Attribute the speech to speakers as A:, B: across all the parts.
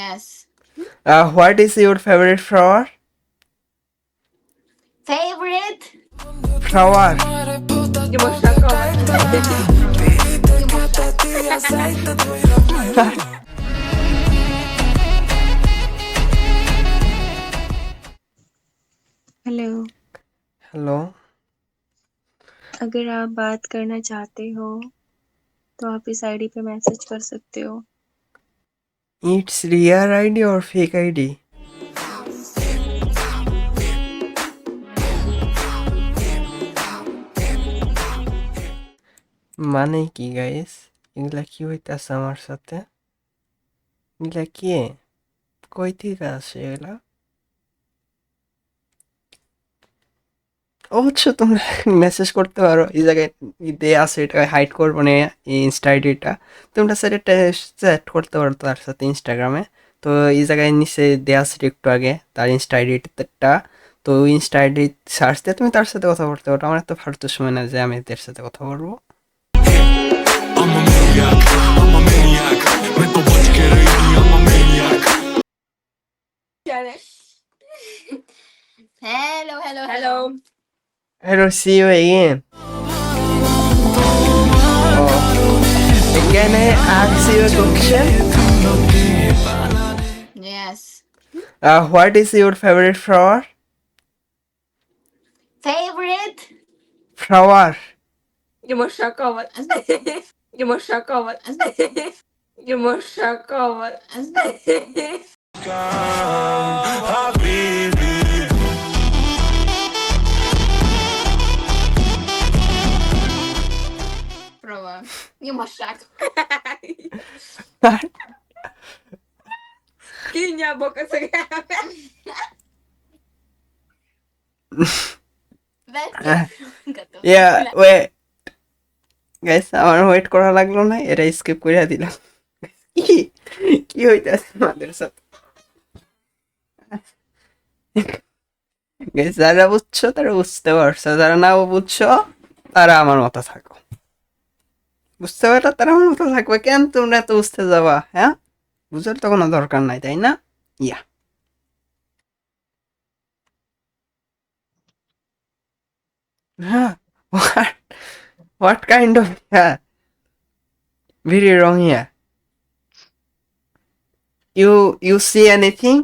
A: Yes.
B: What is your favorite flower?
A: Favorite?
B: Flower.
C: Yumuşak.
D: Hello,
B: Hello.
D: अगर आप बात करना चाहते हो, तो आप इस आईडी पे मैसेज कर सकते हो।
B: It's real ID or fake ID? মানে কি গাইস? এগুলা কি হইতাছে আমার সাথে? এগুলা কি? কই থেকে আসে এগুলা? অবশ্য তোমরা মেসেজ করতে পারো এই জায়গায় দেয়া আছে, এটা হাইড করবো না ইনস্টা আইডিটা। তোমরা স্যার এটা চ্যাট করতে পারো তার সাথে ইনস্টাগ্রামে। তো এই জায়গায় নিচে দেয়া আছে একটু আগে তার ইনস্টা আইডিটা। তো ইনস্টা আইডি সার্চ দিয়ে তুমি তার সাথে কথা বলতে পারো। আমার এত ফালতু সময় না যে আমি এদের সাথে কথা বলবো।
E: I'm a maniac, I'm a maniac. मैं तो बच के रही I'm a maniac.
C: Yani.
A: Hello.
B: Hello, see you again. Can I ask you a question?
A: Yes.
B: What is your favorite flower?
A: Favorite?
B: Flower.
C: Yumuşak. Yumuşak.
A: Prova. Yumuşak.
C: Kinya boka sa
B: Yeah, wait. Guys আমার wait করা লাগলো না, এটা skip করে দিলাম। কি কি হইতাছে আমাদের সাথে? গাইস যারা বুঝছো তারা বুঝতে পারছো, যারা না বুঝছো তারা আমার মতো থাকো। বুঝতে পারো তারা আমার মতো থাকবে। কেন তোমরা এত বুঝতে যাবা? হ্যাঁ, বুঝার তো কোনো দরকার নাই, তাই না? ইয়া হ্যাঁ, what kind of, yeah, very wrong here. You see anything?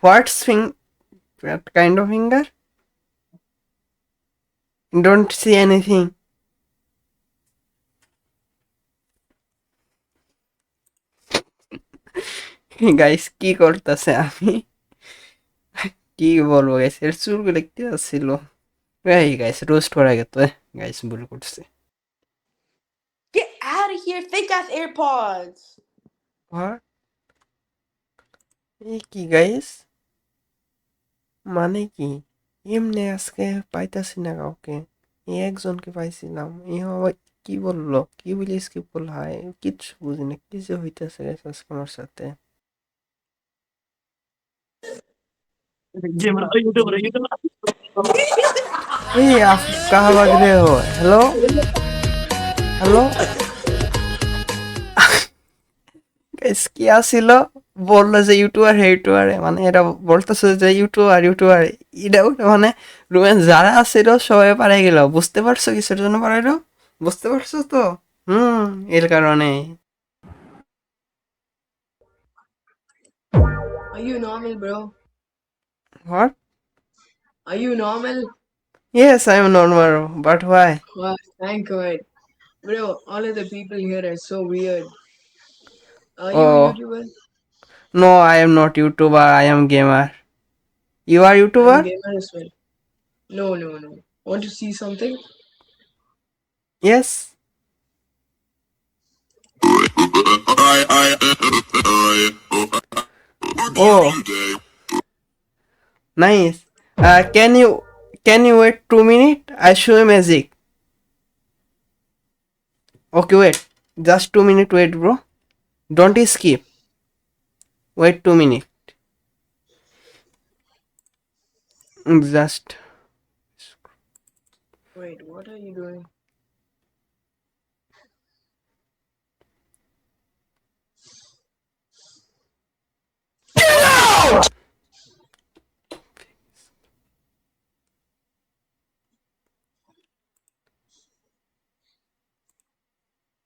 B: What's what kind of finger? Don't see anything. Guys কি করতেছে? আমি কি বলবো গাইস, এর চুলগুলো কি ছিল? এই গাইস রোস্ট করা গেছে, গাইস ভুল করছে।
C: Get out of here, fake ass AirPods.
B: What? এই কি গাইস, মানে কি? এমনি আজকে পাইতাছি না কাউকে, এই একজনকে পাইছিলাম, এই আবার কি বললো, কি বলে স্কিপ করলো? হায় কিচ্ছু বুঝি না, কি যে হইতেছে গাইস আজকে আমার সাথে। এই আপ কাহা বাজ রে হো? হ্যালো হ্যালো গাইস, কি আসিল? বললো যে ইউটিউবার হে ইউটিউবার, মানে এটা বলতেছে যে ইউটিউবার ইউটিউবার। এটা ওটা মানে রুমে যারা আছিল সবাই পারে গেল। বুঝতে পারছো কিসের জন্য পারাইলো? বুঝতে পারছো তো? হুম, এর কারণে।
F: Are you normal, bro?
B: What?
F: Are you normal?
B: Yes, I am normal, but why?
F: Wow, thank God. Bro, all of the people here are so weird. Are you a
B: Oh,
F: YouTuber?
B: no, I am not YouTuber, I am gamer. You are
F: I'm a
B: YouTuber?
F: gamer as well. No, no, no. Want to see something?
B: Yes. Oh, nice. Can you wait 2 minutes? I show you magic. Okay, wait. Just 2 minutes wait, bro. Don't skip. Wait 2 minutes. Just
F: Wait, what are you doing?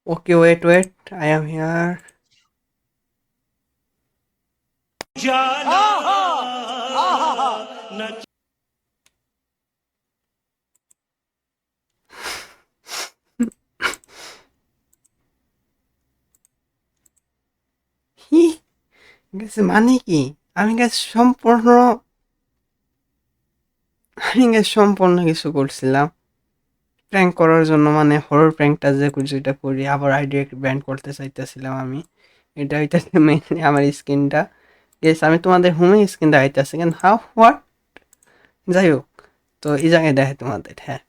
B: Okay, wait. I am here. হি গেছে মানে কি? আমি গাছ সম্পূর্ণ কিছু করছিলাম prank করার জন্য, মানে হরর প্র্যাঙ্কটা যেটা করি আবার আইডি ব্যান্ড করতে চাইতেছিলাম আমি। এটা হইতেছে মেইনলি আমার স্কিনটা। গেস আমি তোমাদের হোমে স্কিনটা আইতেছে কেন হাউ হোয়াট, যাই হোক। তো এই জায়গায় দেখে তোমাদের, হ্যাঁ।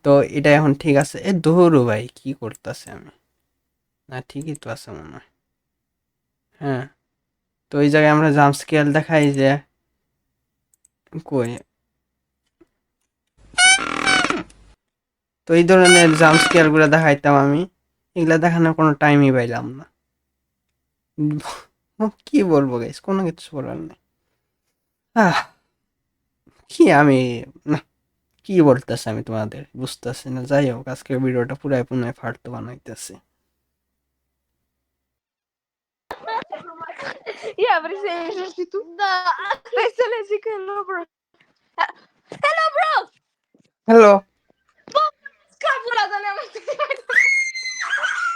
B: তো এটা এখন ঠিক আছে। এ দৌড়ো ভাই, কি করতেছে আমি? না ঠিকই তো আছে মনে হয়। হ্যাঁ, তো এই জায়গায় আমরা জাম্প স্কেল দেখাই যে কই। তো এই ধরনের জাম্প স্কেল গুলো দেখাইতাম আমি, এগুলা দেখানোর কোনো টাইমই পাইলাম না। কি বলবো গাইস, কোনো কিছু বলার নেই। কি আমি, না কি বলতেছে আমি তোমাদের বুঝতেছি না। যাই হোক, আজকের ভিডিওটা পুরাই পুরাই ফালতু বানাইতেছি।
C: Yeah, but it's interesting too. Essa música no, bro. Hello, bro.
B: Hello
C: Cabulada, né?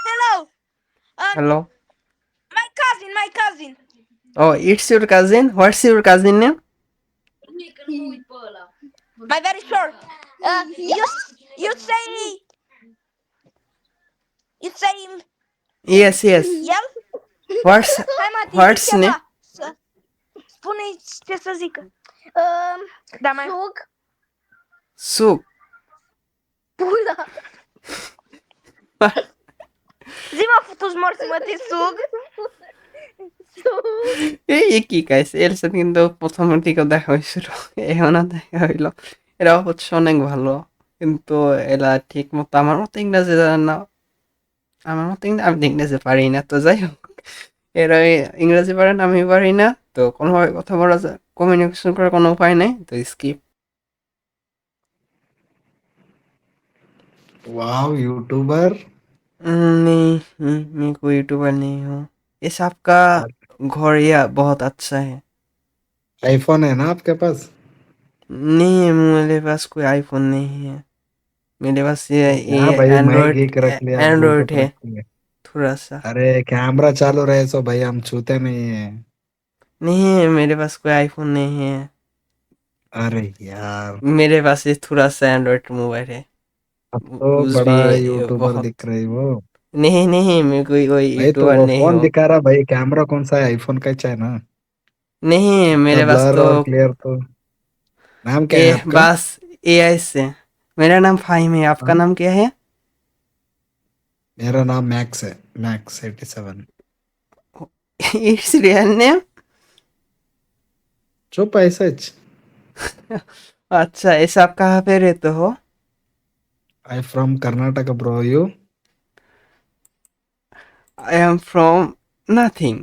C: Hello.
B: Hello
C: My cousin.
B: Oh it's your cousin, what's your cousin name?
C: My very short. You say
B: yes
C: yell.
B: What's
C: Hai, Mati,
B: What's
C: zic
B: name?
C: ceva. Spune-ți ce să zică. Da, mai... Suc.
B: সুক।
C: Pula. Zi, mă, futu-ți morți, mă, te suc.
B: এই কি guys, এর সাথে কিন্তু প্রথমের দিকে দেখা হয়েছিল, এখনও দেখা হইলো। এরা হচ্ছে অনেক ভালো, কিন্তু এরা ঠিক মতো আমার মতো ইংরেজি জানে না। আমার মতো আমি ইংরেজি পারি না। তো যাই হোক, এরা ইংরেজি পারে না, আমি পারি না। তো কোনোভাবে কথা বলা যায়, কমিউনিকেশন করার কোনো উপায় নেই। তো স্কিপ।
G: वाह यूट्यूबर।
B: नहीं, मैं कोई यूट्यूबर नहीं हूँ। ये सबका घर या बहुत अच्छा है।
G: आईफोन है ना आपके पास?
B: नहीं, मेरे पास कोई आईफोन नहीं है। मेरे पास ये
G: हाँ भाई, मैं
B: एंड्रॉइड
G: गीक रख लिया,
B: एंड्रॉइड
G: ब्लूटूथ
B: है
G: रख लिया।
B: थोड़ा सा।
G: अरे कैमरा चालू रहे सो भाई हम छूते नहीं है।
B: नहीं, मेरे पास कोई आईफोन नहीं है।
G: अरे यार,
B: मेरे पास ये थोड़ा सा एंड्रॉइड मोबाइल है,
G: अब तो
B: उस
G: बड़ा
B: भी
G: यूट्यूबर
B: बहुत।
G: दिख रही वो।
B: नहीं, मैं कोई
G: भाई तो
B: यूट्यूबर
G: वो
B: नहीं
G: फोन
B: हूँ।
G: दिखा रहा भाई, कैमरा कौन सा है? आईफोन का ही है ना?
B: नहीं,
G: इतना
B: मेरे पास
G: ब्लर
B: तो
G: और क्लियर तो। नाम क्या है
B: ये
G: आपका?
B: बस एआई से। मेरा नाम फाहिम है, आपका
G: हाँ?
B: नाम क्या है?
G: मेरा नाम मैक्स है, मैक्स 87।
B: It's real name?
G: चुप ऐसा ही।
B: अच्छा, ऐसा आप कहाँ पे रहते हो?
G: I from Karnataka bro, you?
B: I am from nothing.